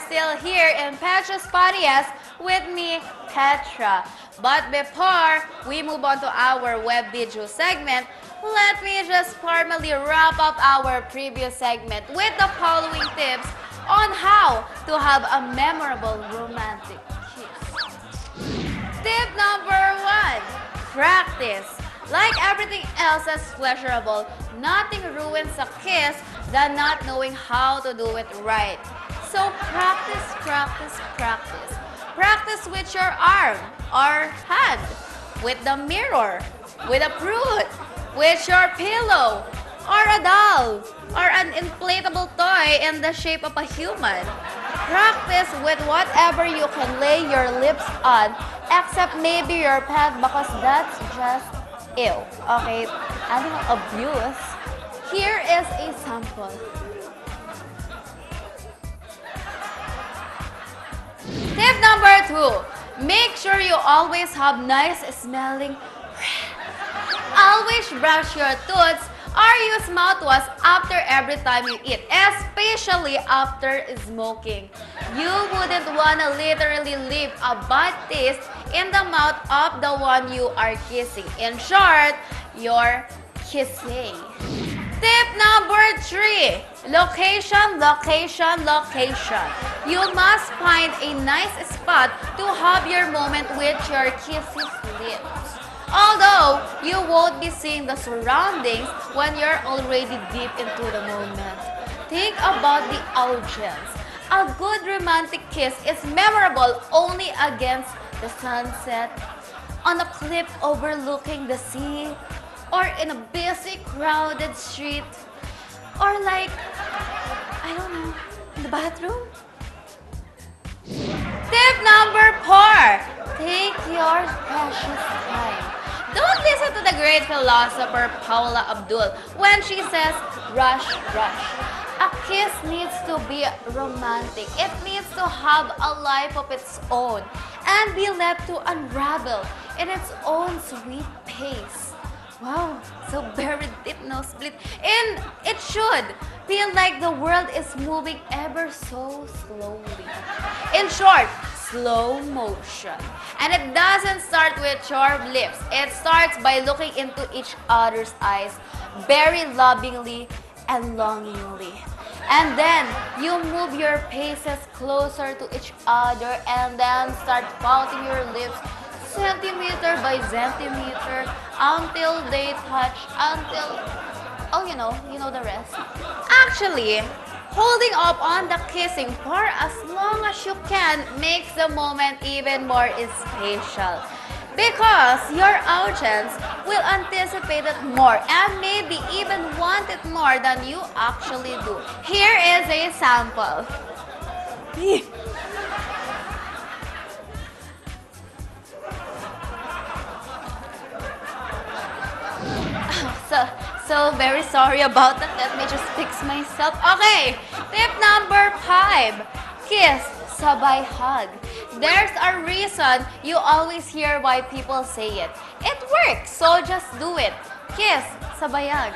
still here in Petra's Panniest with me, Petra. But before we move on to our web video segment, let me just formally wrap up our previous segment with the following tips on how to have a memorable romantic kiss. Tip number 1, practice. Like everything else that's pleasurable, nothing ruins a kiss than not knowing how to do it right. So practice, practice, practice. Practice with your arm or hand, with the mirror, with a fruit, with your pillow, or a doll, or an inflatable toy in the shape of a human. Practice with whatever you can lay your lips on, except maybe your pet, because that's just ew. Okay, animal abuse. Here is a sample. Tip number 2, make sure you always have nice smelling breath. Always brush your teeth or use mouthwash after every time you eat, especially after smoking. You wouldn't want to literally leave a bad taste in the mouth of the one you are kissing. In short, you're kissing. Tip number 3, location, location, location. You must find a nice spot to have your moment with your kissing lips. Although you won't be seeing the surroundings when you're already deep into the moment. Think about the audience. A good romantic kiss is memorable only against the sunset, on a cliff overlooking the sea, or in a busy, crowded street, or like, I don't know, in the bathroom? Tip number 4, take your precious time. Don't listen to the great philosopher Paula Abdul when she says, rush, rush. A kiss needs to be romantic. It needs to have a life of its own and be left to unravel in its own sweet pace. Wow, so very deep, no split. And it should feel like the world is moving ever so slowly. In short, slow motion. And it doesn't start with your lips. It starts by looking into each other's eyes very lovingly and longingly. And then you move your paces closer to each other and then start pouting your lips centimeter by centimeter until they touch, until, oh, you know the rest. Actually, holding up on the kissing for as long as you can makes the moment even more special. Because your audience will anticipate it more and maybe even want it more than you actually do. Here is a sample. So very sorry about that. Let me just fix myself. Okay, tip number 5, kiss sabay hug. There's a reason you always hear why people say it. It works, so just do it. Kiss sabay hug.